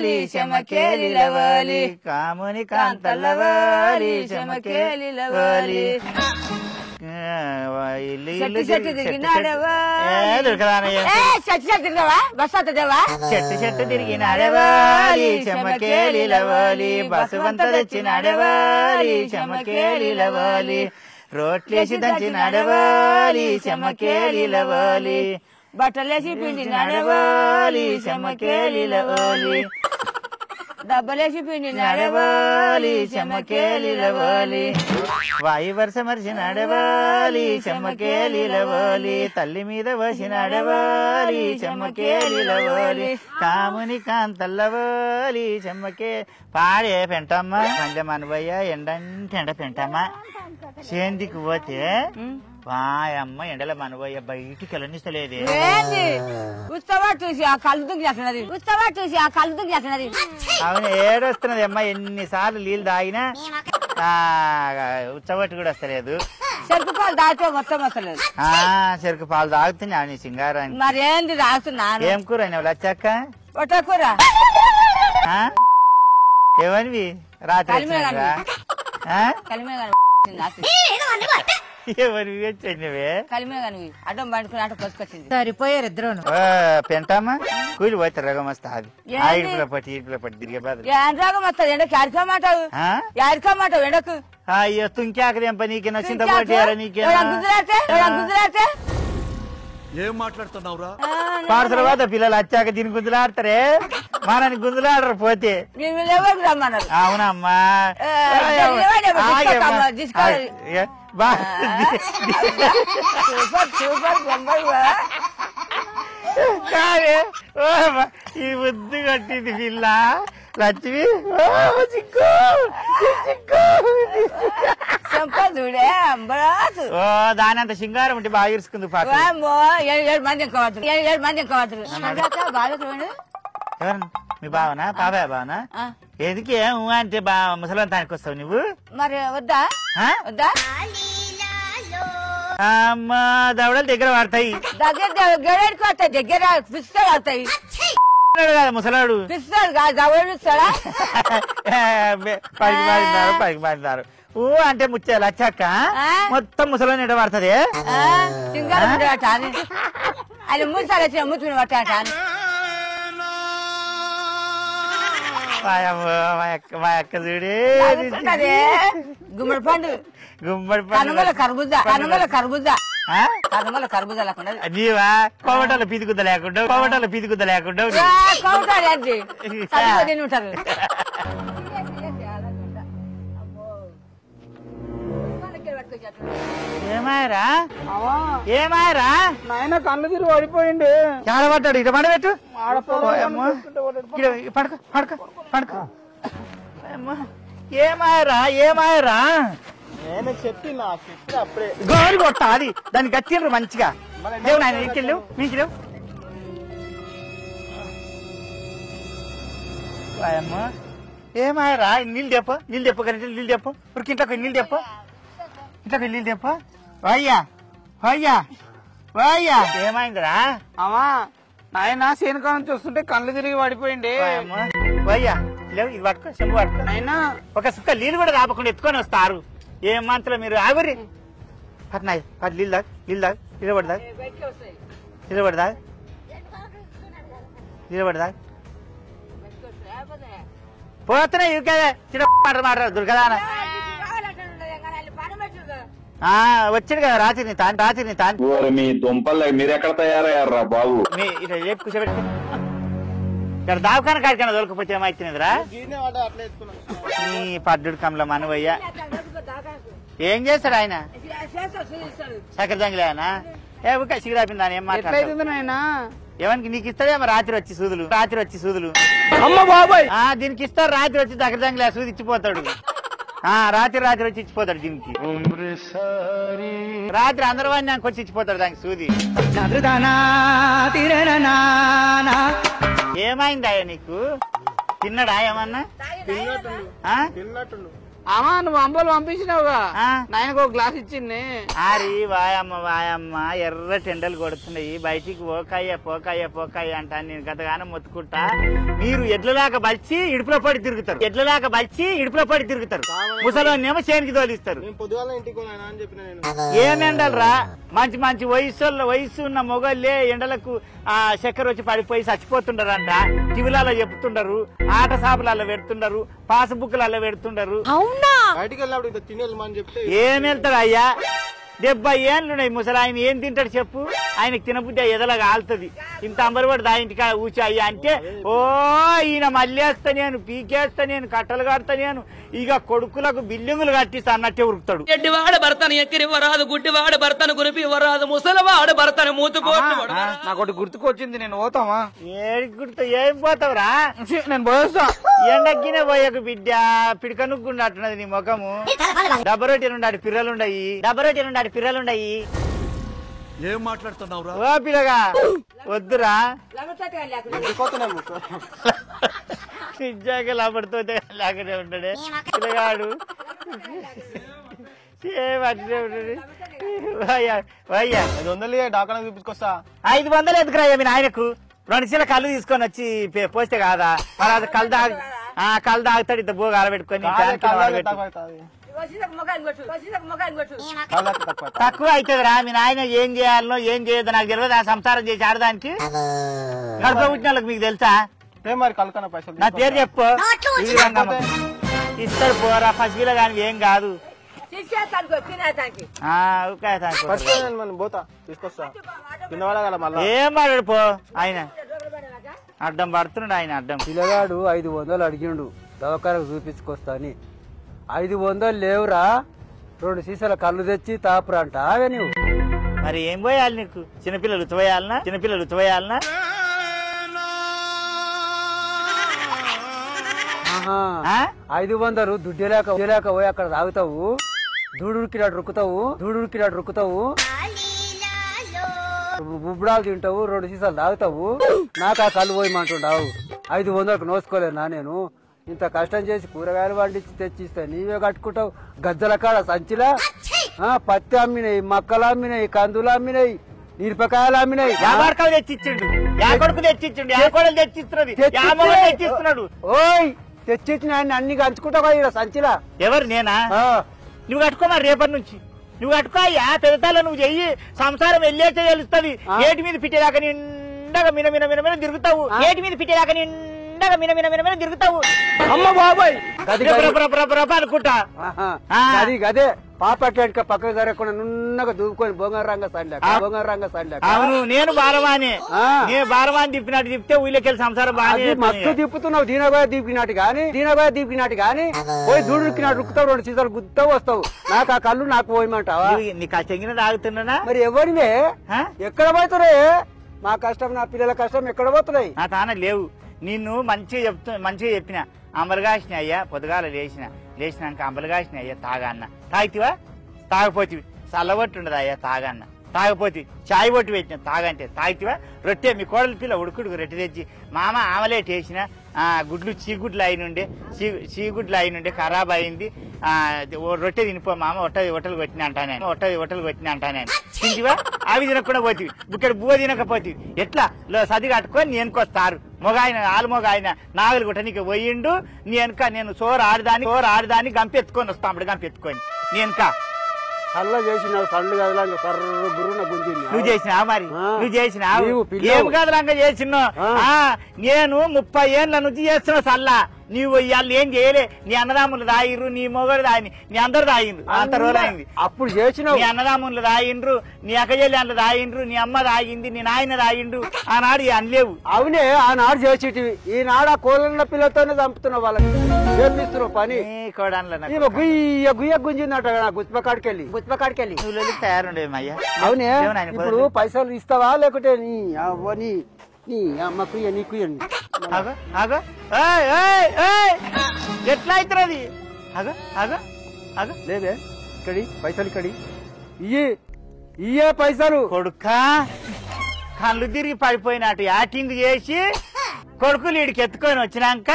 వాలి చెమకేలిల వాలి కాముని కాంతల వాలి చెమకేలిల వాలి చెట్టు చెట్టు తిరిగినాడవాలి చెమకేలిల వాలి బసవంత తెచ్చినాడవాలి చెమకేలిల వాలి రోట్లేసి దంచినాడవాలి చెమకేలిల వాలి బట్టలేసి పిండి నడవాలి చెమకేలిల వాలి డబ్బలేసి పిండి నడవాలి చెమకేలిల వాలి వాయు వరుస మరిచి నడవాలి చెమకేలిల వాలి తల్లి మీద వసి నడవాలి చెమకేలిల వాలి కాముని కాంతల్లవాలి చెమకే పాడే పెంటమ్మ పందె మనబయ్య ఎండంటే ఎండ పెంటమ్మ చేందికి పోతే వాయమ్మ ఎండల మనబోయ్య బయటికి వెళ్ళనిస్తలేదే ఉత్సవా చూసి ఆ కలుపు చేస్తున్నది ఉత్సవా చూసి ఆ కలుపు చేస్తున్నది అవును ఏడొస్తున్నది అమ్మ ఎన్నిసార్లు నీళ్ళు తాగినా ఉచ్చబట్టి కూడా వస్తలేదు చెరుకు పాలు తాగితే మొత్తం వస్తలేదు చెరుకు పాలు తాగుతున్నా నీ సింగారాన్ని మరేంది తాగుతున్నా ఏం కూర వచ్చాక ఒట్ట కూర ఏమనివి రాత్రి అడ్డం పండుకుని అట పసుకొచ్చింది సరిపోయారు ఇద్దరు పెంటామా కూలి పోతారు రగం వస్తా అది పట్టి తిరిగే బాధ రగం వస్తుంది ఎండకు యాడికోమాటావు యాడికోమాటావు ఎండకు అయ్యో తుంకాకదేంప నీకే నచ్చింత పట్టారా నీకే గుజరాతే ఏం మాట్లాడుతున్నావురా పార్సల్ పోతా పిల్లలు వచ్చాక దీని గుంజులాడతారే మనని గుంజులాడరు పోతే అవునమ్మా కాదే ఈ బుద్ధి కట్టింది పిల్ల లక్ష్మి చూడే దాని అంత సింగారం ఉంటే బాగా ఇరుసుకుంది మీ బావనా పాపా బావనా ఎందుకే అంటే ముసలి దానికి వస్తావు నువ్వు మరి వద్దా వద్దా అమ్మా దవడలు దగ్గర పడతాయి దగ్గర పిస్తాడు పడతాయి ముసలాడు పిస్తాడు దవడలు ఇస్తాడా పైకి మారినారు అంటే ముచ్చాలి వచ్చాక మొత్తం ముసలి నిండ పడుతుంది అది మూసాలు వచ్చిన ముచ్చుకుని పట్టా మా అక్క చూడే గుమ్మడి పండు కర్బూజా లేకుండా నీవా కోమటాల పీతిగుద్ద లేకుండా ఉంటారు ఏమాయరా నాయన కళ్ళు తిరిగి ఓడిపోయింది చాలా పడ్డాడు ఇట పడబెట్టు పడుకో ఏమాయరా నేను చెప్పిన అప్పుడే గోరు కొట్ట అది దాన్ని గట్టిండ్రు మంచిగా లేవు నాయన ఇంకెళ్ళు మీకు లేవు ఏమాయరా నీళ్ళు చెప్పు కానీ నీళ్ళు చెప్పు ఇప్పుడు ఇంట్లోకి నీళ్ళు చెప్పు ఏమైందిరా అమ్మా నాయన శేనకాలం చూస్తుంటే కళ్ళు తిరిగి పడిపోయింది లేవు ఇది పట్టుకో చెంబు పట్టుకో అయినా ఒక సుక్క నీళ్ళు కూడా రాపకుండా ఎత్తుకొని వస్తారు ఏం మంత్రం మీరు ఆగురి పట్నాయి పది నీళ్ళు దాగు నిలబడదా పోతున్నాయి చిన్న మాట్లాడు దుర్గదాన వచ్చాడు కదా రాత్రి తాను మీ దుంపలు మీరు ఎక్కడ తయారయ్యారా బాబు రేపు కూర్చోబెట్టి ఇక్కడ దావకాన కాడికన్నా దొరకపోతే ఏమైతున్నదిరా నీ పడ్డు కమల మనవయ్యా ఏం చేస్తాడు ఆయన చక్కెర జంగిలే ఆయన సిగరాపింది ఆయన ఏం మాట్లాడుతుంది ఆయన ఏమనికి నీకు ఇస్తాడేమో రాత్రి వచ్చి సూదులు అమ్మ బాబాయ్ దీనికి ఇస్తారు రాత్రి వచ్చి చక్కెర జంగిలే సూది ఇచ్చిపోతాడు రాత్రి వచ్చి ఇచ్చిపోతాడు దీనికి రాత్రి అందరూ నాకు వచ్చి ఇచ్చిపోతాడు దానికి సూది ఏమైందా నీకు తిన్నాడా ఏమన్నా అమ్మా నువ్వు అంబలు పంపించినావుగా నాయనకు ఒక గ్లాస్ ఇచ్చింది. ఆరి వాయమ్మ ఎర్ర టెండలు కొడుతున్నాయి, బయటికి పోకాయ అంటాను నేను గతగానం మొత్తుకుంటా. మీరు ఎడ్లలాగా బలిచి ఇడుపులో పడి తిరుగుతారు, ముసలోనేమో చేనికి తోలిస్తారు. ఏం ఎండలరా, మంచి వయసు ఉన్న మొగళ్ళే ఎండలకు చక్కెర వచ్చి పడిపోయి చచ్చిపోతుండరంట. టీవీలలో చెప్తుండరు, ఆట సాపులలో పెడుతుండరు, పాస్బుక్లలో పెడుతుండరు. ఏం వెళ్తాడు అయ్యా, 70 ఏళ్ళున్నాయి ముసలాయన ఏం తింటాడు చెప్పు? ఆయనకి తినబుద్ధి ఎదలాగా ఆలుతుంది. ఇంత అంబరపడి దా ఇంటికా ఊచి అయ్యా అంటే ఓ ఈయన మళ్ళేస్తా నేను, పీకేస్తా నేను, కట్టలు కడతా నేను, ఇక కొడుకులకు బిల్డింగులు కట్టిస్తా అన్నట్టే ఉరుకుతాడు. ఎడ్డివాడు భర్తను ఎక్కిరివ్వరాదు, గుడ్డివాడు భర్తను గురిపివ్వరాదు, ముసలివాడు భర్తను మూతుకోడు. నాకు గుర్తుకొచ్చింది, నేను పోతావా? ఏం పోతావురా? నేను పోయేస్తా. ఎండగ్గినే పోయకు బిడ్డ, పిడికనుక్కున్నట్టున్నది నీ ముఖము. డబ్బరొట్టి నుండి పిర్రలుండయి. ఏం మాట్లాడుతున్నావురా? ఓ పిల్లగా వద్దురా, నిజంగా లాపడుతుంటే లాగానే ఉంటాడే పిల్లగాడు. అట్లే ఉంటాడు. 500 డాక్టర్ చూపించుకొస్తా. 500 ఎందుకురా మీ నాయనకు? 2 చీల కళ్ళు తీసుకొని వచ్చి పోస్తే కాదా? మరి అది కళ్ళు తాగుతాడు, ఇంత బోగా ఆరబెట్టుకొని తక్కువ అవుతుందిరా. మీ నాయన ఏం చేయాలనో ఏం చేయొద్దో నాకు తెలియదు. ఆ సంసారం చేసి ఆడదానికి గడప పుట్టిన వాళ్ళకి మీకు తెలుసా? మరి కలుకన పైసలు నా పేరు చెప్పు, ఇస్తాడు పోరా. పసిపిల్ల కానీ ఏం కాదు. ఏం మాట్లాడు పో. ఆయన అడ్డం పడుతున్నాడు, ఆయన అడ్డం. పిల్లగాడు 500 అడిగిండు దవాఖానకు చూపించుకొస్తా అని. 500 లేవురా, 2 సీసాల కళ్ళు తెచ్చి తాపురా అంట. ఆవే నువ్వు మరి ఏం పోయాలి నీకు? చిన్నపిల్లలు ఉతవేయాలనా? 500 దుడ్డు లేక పోయి అక్కడ తాగుతావు, దూడుకినాడు రుక్కుతావు, బుబ్బడాలు తింటావు, 2 సీసాలు తాగుతావు. నాకు ఆ కళ్ళు పోయమంటుండవు. 500కు నోసుకోలేనా నేను? ఇంత కష్టం చేసి కూరగాయలు వండించి తెచ్చిస్తా, నీవే కట్టుకుంటావు. గజ్జల కాడ సంచిలా పత్తి అమ్మినాయి, మక్కలు అమ్మినాయి, కందులు అమ్మినాయి, మిరపకాయలు అమ్మినాయి. తెచ్చిస్తున్నాడు. ఓయ్ తెచ్చిచ్చిన ఆయన అన్ని కంచుకుంటావు ఇక్కడ సంచిలా. ఎవరు? నేనా? నువ్వు కట్టుకోమా రేపటి నుంచి. నువ్వు కట్టుకో అయ్యా, పెడతాలో నువ్వు చెయ్యి. సంసారం వెళ్ళేస్తే తెలుస్తుంది. ఏటి మీద పిట్టేదాకా నిండగా మిన తిరుగుతావు. తిరుగుతావు. అమ్మ బాబాయ్ అనుకుంటా. అదే పాపట్లేక పక్కకు జరగకుండా నున్నగా దూపుకొని బొంగారంగా సండ్లాక. అవును, నేను బారవాణి తిప్పినట్టు తిప్పితే ఊళ్ళకెళ్ళి సంసారం బాగా మస్తు తిప్పుతున్నావు. దీనబాయ దీపినట్టు గాని పోయి దూడుకినట్టు రుక్కుతావు, 2 సీసాలు గుత్తావు వస్తావు. నాకు ఆ కళ్ళు నాకు పోయమంటావా? నీకు ఆ చెంగిన తాగుతున్నా. మరి ఎవరివే ఎక్కడ పోతున్నాయి? మా కష్టం, నా పిల్లల కష్టం ఎక్కడ పోతున్నాయి? నా తాన లేవు. నిన్ను మంచిగా చెప్పిన అంబలుగాసిన అయ్యా. పొద్దుగాల లేచినాక అంబలుగాసిన అయ్యా తాగన్న. తాగితివా? తాగపోతివి. చల్లబొట్టుండదు అయ్యా తాగన్న. తాగపోతి చాయ్ బొట్టు పెట్టిన తాగంటే తాగితివా? రొట్టె మీ కోడలి పిల్ల ఉడుకుడు రొట్టె తెచ్చి మామ ఆమలేట్ వేసిన గుడ్లు చీగుడ్లు అయినుండే ఖరాబ్ అయింది. రొట్టె తినిపో మామ, ఒట్టలు కొట్టిన అంటానే తింటివా? అవి తినకుండా పోతివి. ఇక్కడ బువ్వ తినకపోతివి. ఎట్లా సది కట్టుకొని నేనుకొస్తారు మొగాయన ఆలుమొగాయన నాగలు గుట్ట నీకు పోయిండు. నేను సోరు ఆడదాన్ని గంపెత్తుకొని వస్తాడు. గంపెత్తుకొని నేనుక చల్ల చేసినావు. కళ్ళు కదలంగా కర్ర గురున గుంజింది. నువ్వు చేసినావు. మరి నువ్వు చేసినావు. ఏం కదలంగా చేసినావు? నేను 30 ఏళ్ళ నుంచి చేస్తున్నా చల్లా. నీవు ఇవాళ ఏం చేయలే. నీ అన్నదాములు రాయిర్రు, నీ మొగడు దాని, నీ అందరు రాయిండ్రు. అంత రోజులైంది అప్పుడు చేసిన. నీ అన్నదాములు రాయిండ్రు, నీ అక్కజల్లి అందులో రాయిండ్రు, నీ అమ్మ రాయింది, నీ నాయన రాయిండు. ఆనాడు అనలేవు. అవునే ఆనాడు చేసేటివి. ఈనాడు ఆ కోళ్ళ పిల్లతోనే చంపుతున్నావు, వాళ్ళకి చేపిస్తున్నావు పని. గుయ్య గుంజిందట గుత్పకాడికెళ్ళి నువ్వు తయారుండే అయ్యా. అవునే ఇప్పుడు పైసలు ఇస్తావా లేకుంటే నీ అవ్వని నీ అమ్మకు నీకు ఎట్లా అవుతున్నది? లేదే ఇక్కడి పైసలు ఇయ్యే పైసలు. కొడుకా కళ్ళు తిరిగి పడిపోయినట్టు యాక్టింగ్ చేసి కొడుకులు వీడికి ఎత్తుకొని వచ్చినాక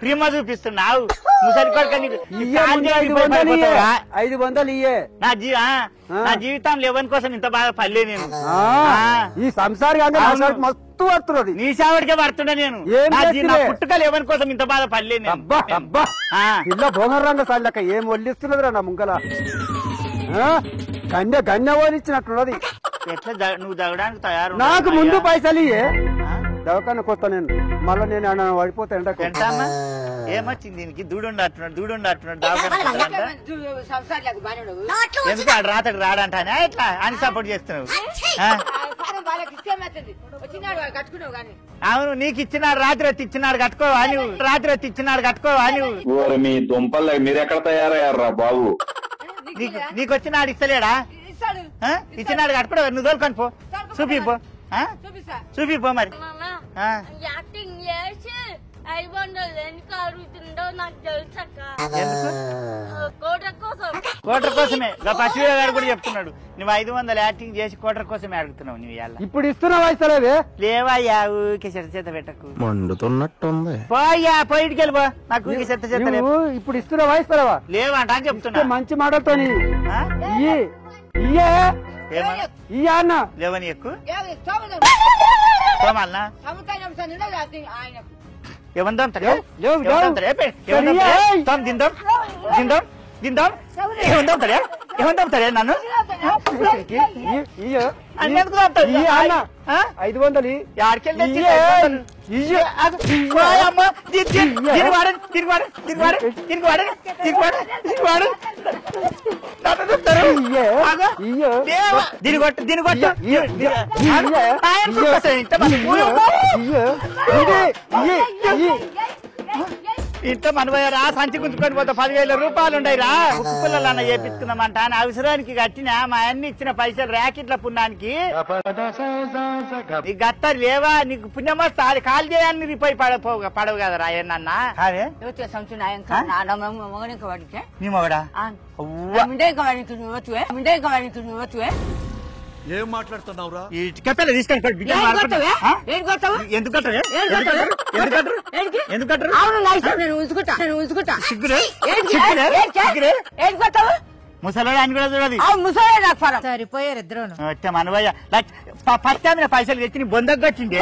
ప్రేమ చూపిస్తున్నావు. ముసలి కొడుక నీకు ఇయ్యే ముందు 500 ఇయ్యే. 500 ఇయ్యే. నా జీవితంలో ఎవరి కోసం ఇంత బాగా పల్లె నేను ఈ సంసారి మస్తు పడుతున్నది. నీ సావిడికే పడుతుండే నేను ఏం నా చేస్తున్నా? పుట్టుకలు ఎవరి కోసం ఇంత బాగా పల్లె నేను అబ్బా అబ్బా ఇలా బొంగరంగ సార్లక ఏం వల్లిస్తున్నదిరా నా ముంగల. గన్నె గన్నె ఓనిచ్చినట్టున్నది. ఎట్లా నువ్వు దగడానికి తయారు నాకు ముందు పైసలు ఇయ్యే. దవాఖానకు వస్తా నేను. మళ్ళీ నేను పడిపోతా ఎండకు. ఎంటమ్మా ఏమొచ్చింది దీనికి దూడుండి అంటున్నాడు దవాఖాన ఎందుకు ఆడు రాతడు రాడంటానే ఎట్లా అని సపోర్ట్ చేస్తున్నావు. అవును నీకు ఇచ్చినాడు రాత్రి వచ్చి ఇచ్చినాడు కట్టుకోవా నువ్వు రాత్రి వచ్చి ఇచ్చినాడు కట్టుకోవా నువ్వు. ఓరి మీ దుంపలు మీరెక్కడ తయారయ్యారా బాబు? నీకు వచ్చినాడు ఇస్తలేడా ఇచ్చినాడు కట్టుకోవా నువ్వు తోలుకొని పో చూపిపో చూపిపో మరి యాక్టింగ్ చేసి 500 ఎందుకు అడుగుతుండో నాకు తెలుసక్క. కోటర్ కోసమే పసివే గారు కూడా చెప్తున్నాడు నువ్వు 500 యాక్టింగ్ చేసి కోటర్ కోసమే అడుగుతున్నావు నువ్వు ఇవాళ. ఇప్పుడు ఇస్తున్నా పైసలేవే లేవయ్యా ఊకే చెత్త పెట్టకు మండుతున్నట్టుంది. పోయ్యా పోయిటికి వెళ్ళిపో నాకు ఊకే చెత్త ఇప్పుడు ఇస్తున్నా వయసులేవా లేవంట అని చెప్తున్నా మంచి మాటతో ఇయ్యే అన్న లేవని ఎక్కువ తోమాలనా ఏమందాం ఏమందాం తరే నన్ను 500 ఇంత మనవయ్యారా సంచి గుంజుకొని పోతే 10,000 రూపాయలు ఉండయిరా ఉప్పు పిల్లలన్న చేపించుకుందామంట అని అవసరానికి కట్టినా మా అన్ని ఇచ్చిన పైసలు ర్యాకెట్ల పుణ్యానికి నీకు గత్తారు లేవా నీకు పుణ్యం వస్తా అది కాల్ చేయాలని రిపోయి పడవు కదరా ఏమన్నా నీ మొగడా ఏం మాట్లాడుతున్నావురా? ఈ కట్టలు తీసుకొని ఎందుకు ముసలాడు అని కూడా చూడాలి సరిపోయారు ఇద్దరు మనవయ్య పట్టామిన పైసలు తెచ్చి నీ బొందకు వచ్చిండే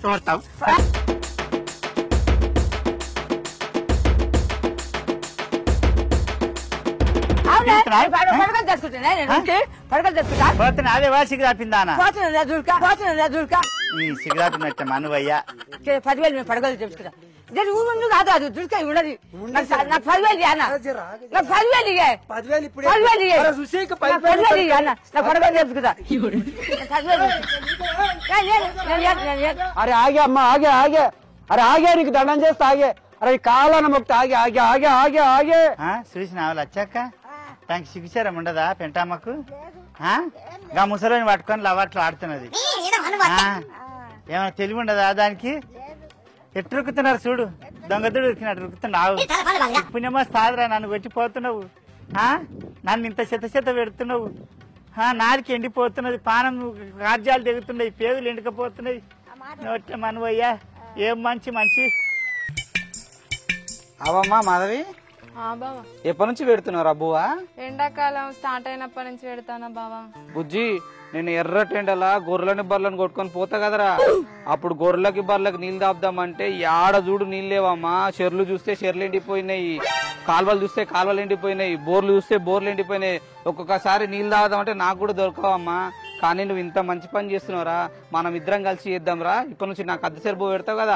చూడతావు అదే వా సిగరాపిందానా సిగరాపినట్ట మనవయ్యా 10,000 మేము పడగలు చెప్పుకుంటా ఊరు కాదు అది దుర్గా ఉండదు నాకు 10,000 అన్న నాకు 10,000 అన్న నాకు పడగలు చెప్పుకుంటా. అరే ఆగే అమ్మా ఆగే ఆగే అరే ఆగే నీకు దండం చేస్తా ఆగే అరే కావాలన్న మొక్త ఆగే ఆగే ఆగే ఆగే ఆగే చూసిన ఆవులు వచ్చాక దానికి సిగ్గుచారం ఉండదా పెంటమ్మకు గా ముసలిని పట్టుకొని లవాట్లు ఆడుతున్నది ఏమైనా తెలివి ఉండదా దానికి ఎట్టు రుక్కుతున్నారు చూడు దొంగతుడు ఉరికినట్టు రుక్కుతున్నావు పుణ్యమా సాదరా నన్ను వచ్చిపోతున్నావు నన్ను ఇంత చెత్త పెడుతున్నావు నాలుగు ఎండిపోతున్నది పానం కార్యాలు దిగుతున్నాయి పేగులు ఎండికపోతున్నాయి మనవయ్యా ఏం మంచి అవమ్మా మాధవి ఎప్పటి నుంచి పెడుతున్నారా బువ్వా? ఎండాకాలం స్టార్ట్ అయినప్పటి నుంచి పెడతానా బావా. బుజ్జి నేను ఎర్ర టెండలా గొర్రెలని బర్రెలను కొట్టుకొని పోతా కదరా అప్పుడు గొర్రెలకి బర్రెలకి నీళ్ళు దాపుదామంటే ఆడ చూడు నీళ్ళు లేవమ్మా. చెర్లు చూస్తే చెర్లు ఎండిపోయినాయి, కాలువలు చూస్తే కాలువలు ఎండిపోయినాయి, బోర్లు చూస్తే బోర్లు ఎండిపోయినాయి. ఒక్కొక్కసారి నీళ్ళు తాగుదామంటే నాకు కూడా దొరకవమ్మా. కానీ నువ్వు ఇంత మంచి పని చేస్తున్నావురా, మనం ఇద్దరం కలిసి చేద్దాంరా. ఇప్పటి నుంచి నాకు అద్దె సెరుబు పెడతావు కదా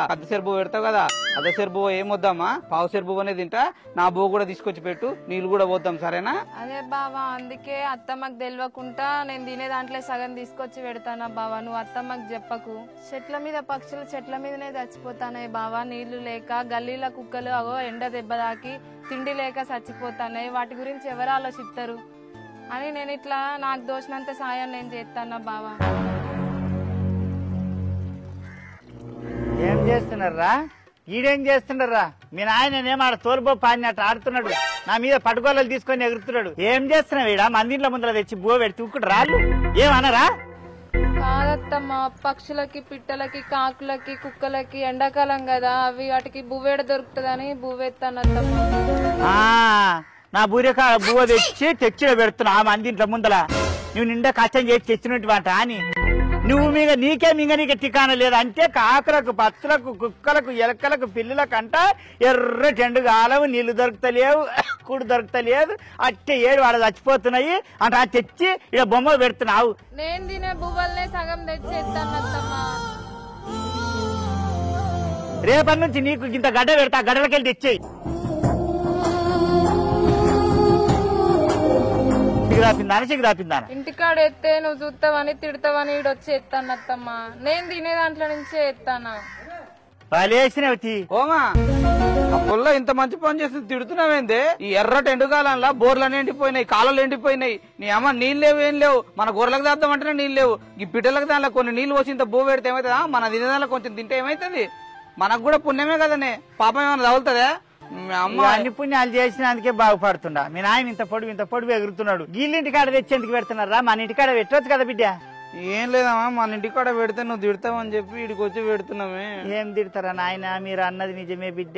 అద్దె సెరుబు ఏం వద్దామా పావు సెరుబు అనేది తింటా. నా బో కూడా తీసుకొచ్చి పెట్టు, నీళ్ళు కూడా పోద్దాం సరేనా? అదే బావా అందుకే అత్తమ్మకు తెలియకుండా నేను తినే దాంట్లో సగం తీసుకొచ్చి పెడతానా బావా. నువ్వు అత్తమ్మకు చెప్పకు. చెట్ల మీద పక్షులు చెట్ల మీదనే చచ్చిపోతానాయి బావా. నీళ్లు లేక గల్లీల కుక్కలు అగో ఎండ దెబ్బ తాకి తిండి లేక చచ్చిపోతానాయి. వాటి గురించి ఎవరు ఆలోచిస్తారు అని నేను ఇట్లా నాకు దోచినంత సాయం నేను చేస్తానా బావా. ఏం చేస్తున్నారా ఈడేం చేస్తున్నారా? మీ నాయన ఆడ తోలుబో పాడినట్టు ఆడుతున్నాడు, నా మీద పట్టుకోలలు తీసుకొని ఎగురుతున్నాడు. ఏం చేస్తున్నావు ఈడ మందింట్లో ముందర తెచ్చి బో పెట్టి తూక్కుడు రాళ్ళు ఏమనరా? కాదత్తమ్మ, పక్షులకి పిట్టలకి కాకులకి కుక్కలకి ఎండాకాలం కదా అవి వాటికి బువ్వేడ దొరుకుతుందని బువ్వెత్తానత్తమ్మ. నా బువ్వ తెచ్చి పెడుతున్నా ఆ మంది ఇంట్లో ముందల నువ్వు నిండా కష్టం చేసి తెచ్చినట్టు వాట అని నువ్వు నీకే టికాన లేదు అంటే కాకులకు పచ్చులకు కుక్కలకు ఎలకలకు పిల్లులకు అంట ఎర్ర టెండు కాలవు నీళ్లు దొరుకుతలేవు కూడు దొరుకుతలేదు అట్టే ఏడు వాడు చచ్చిపోతున్నాయి అంటే అది తెచ్చి ఇక్కడ బొమ్మలు పెడుతున్నావు. నేను తినే బువ్వల్నే సగం తెచ్చేస్తానత్తమ్మ. రేపటి నుంచి నీకు ఇంత గడ్డ పెడతా గడ్డలకెళ్ళి తెచ్చేయి. ఇంటికాడ ఎత్తే నువ్వు చూస్తావని తిడతావని ఈడొచ్చి ఎత్తానత్తమ్మ. నేను తినే దాంట్లో నుంచే ఎత్తానా. ఓమా ఆ పుల్ల ఇంత మంచి పని చేస్తుంది తిడుతున్నావేందే? ఈ ఎర్రటి ఎండుకాలంలో బోర్లు ఎండిపోయినాయి, కాలువలు ఎండిపోయినాయి. నీ అమ్మ నీళ్ళు లేవు ఏం లేవు. మన గొర్రెలకు దాద్దామంటేనే నీళ్ళు లేవు. ఈ పిట్టలకు దానిలో కొన్ని నీళ్ళు పోసి ఇంత బో పెడితే ఏమవుతుందా? మన తినేదానిలో కొంచెం తింటే ఏమైతుంది? మనకు కూడా పుణ్యమే కదనే. పాపం ఏమైనా తగులుతుందా? అమ్మ అన్ని పుణ్యాలు చేసినందుకే బాగుపడుతుండా. మీ నాయన ఇంత పొడుగు ఎగురుతున్నాడు. గీళ్ళింటికాడ తెచ్చి ఎందుకు పెడుతున్నారా? మన ఇంటికాడ పెట్టవచ్చు కదా బిడ్డ. ఏం లేదమ్మా, మన ఇంటికాడ పెడితే నువ్వు తిడతావని చెప్పి ఇడికి వచ్చి పెడుతున్నామే. ఏం తిడతారా నాయన? మీరు అన్నది నిజమే బిడ్డ.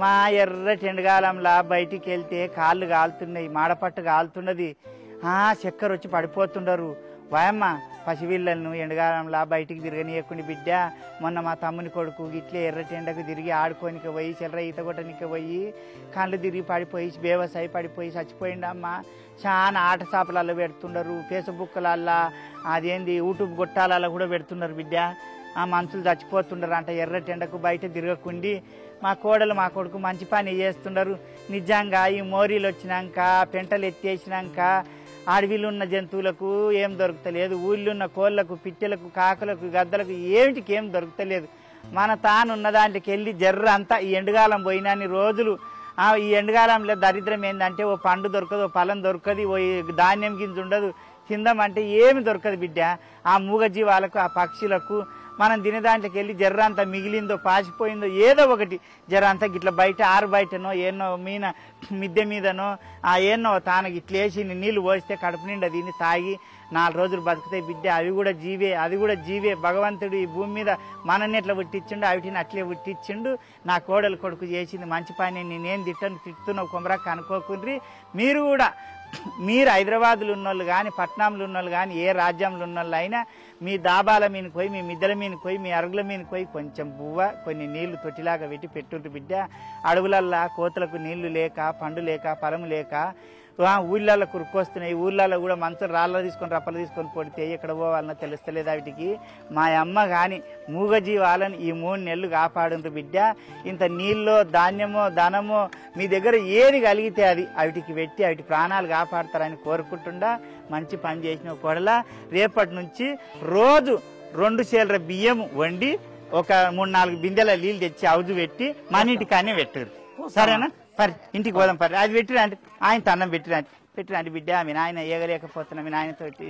మా ఎర్రటి ఎండకాలంలా బయటికి వెళ్తే కాళ్ళు కాలుతున్నాయి, మాడపట్టు కాలుతున్నది, చక్కెర వచ్చి పడిపోతుండరు. వాయమ్మ పసివిళ్ళను ఎండకాలంలా బయటికి తిరగనీయకుండా బిడ్డ. మొన్న మా తమ్ముని కొడుకు ఇట్లే ఎర్రటి ఎండకు తిరిగి ఆడుకోనికి పోయి చెల్లర ఈత కొట్టనికి పోయి కళ్ళు తిరిగి పడిపోయి బేవసాయి పడిపోయి చచ్చిపోయిండమ్మా. చాలా ఆట చేపలలో పెడుతుండరు, ఫేస్బుక్లల్లా అదేంది యూట్యూబ్ గొట్టాలలో కూడా పెడుతున్నారు బిడ్డ. ఆ మనుషులు చచ్చిపోతుండరు అంట ఎర్రటి ఎండకు బయట తిరగకుండి. మా కోడలు మా కొడుకు మంచి పని చేస్తుండరు. నిజంగా ఈ మోరీలు వచ్చినాక పెంటలు ఎత్తేసినాక అడవిలో ఉన్న జంతువులకు ఏం దొరుకుతలేదు, ఊళ్ళో ఉన్న కోళ్ళకు పిట్టెలకు కాకులకు గద్దలకు ఏమిటికి ఏం దొరుకుతలేదు. మన తానున్న దాంట్లోకి వెళ్ళి జర్ర అంతా ఈ ఎండుగాలం పోయినాన్ని రోజులు. ఈ ఎండుగాలంలో దరిద్రం ఏంటంటే ఓ పండు దొరకదు, ఓ పొలం దొరకదు, ఓ ధాన్యం గింజ ఉండదు, తిందామంటే ఏమి దొరకదు బిడ్డ. ఆ మూగజీవాలకు ఆ పక్షులకు మనం తినేదాంట్లోకి వెళ్ళి జర్ర అంతా మిగిలిందో పాసిపోయిందో ఏదో ఒకటి జర అంతా గిట్ల బయట ఆరు బయటనో ఎన్నో మిద్దె మీదనో ఎన్నో తానకి ఇట్లా వేసి నీళ్లు పోస్తే కడుపు నిండా దీన్ని తాగి 4 రోజులు బతుకుతాయి బిడ్డ. అవి కూడా జీవే, అది కూడా జీవే. భగవంతుడు ఈ భూమి మీద మనల్ని ఎట్లా పుట్టించిండు అవిటిని అట్లే పుట్టించిండు. నా కోడలు కొడుకు చేసింది మంచి పని. నేనేం తిట్టున్నావు కొమరాక అనుకోకుండ్రి. మీరు కూడా మీరు హైదరాబాద్లో ఉన్నోళ్ళు కానీ పట్నంలో ఉన్నోళ్ళు కానీ ఏ రాజ్యంలో ఉన్నోళ్ళు అయినా మీ దాబాల మీదకి పోయి మీ మిద్దెల మీదకి పోయి మీ అరుగుల మీదకి పోయి కొంచెం బువ్వ కొన్ని నీళ్లు తొట్టిలాగా పెట్టి పెట్టుండ్రు బిడ్డ. అడవులల్లా కోతులకు నీళ్లు లేక పండు లేక పొలం లేక ఊళ్ళల్లో కురుకొస్తున్నాయి. ఊళ్ళల్లో కూడా మంచం రాళ్ళ తీసుకొని రప్పలు తీసుకొని పొడితే ఎక్కడ పోవాలన్నా తెలుస్తలేదు వాటికి. మా అమ్మ కానీ మూగజీవాలను ఈ 3 నెలలు కాపాడుండ్రు బిడ్డ. ఇంత నీళ్ళో ధాన్యమో ధనమో మీ దగ్గర ఏది కలిగితే అది వాటికి పెట్టి వాటి ప్రాణాలు కాపాడతారని కోరుకుంటుండా. మంచి పని చేసిన కోడలా. రేపటి నుంచి రోజు 2 సేర్ల బియ్యం వండి ఒక 3-4 బిందెల నీళ్ళు తెచ్చి అవుజు పెట్టి మన ఇంటికానే పెట్టారు. సరేనా? పరి ఇంటికి పోదాం పరి. అది పెట్టిరండి, ఆయన అన్నం పెట్టిరండి బిడ్డ. మీ నాయన ఏగలేకపోతున్నా మీ నాయనతోటి.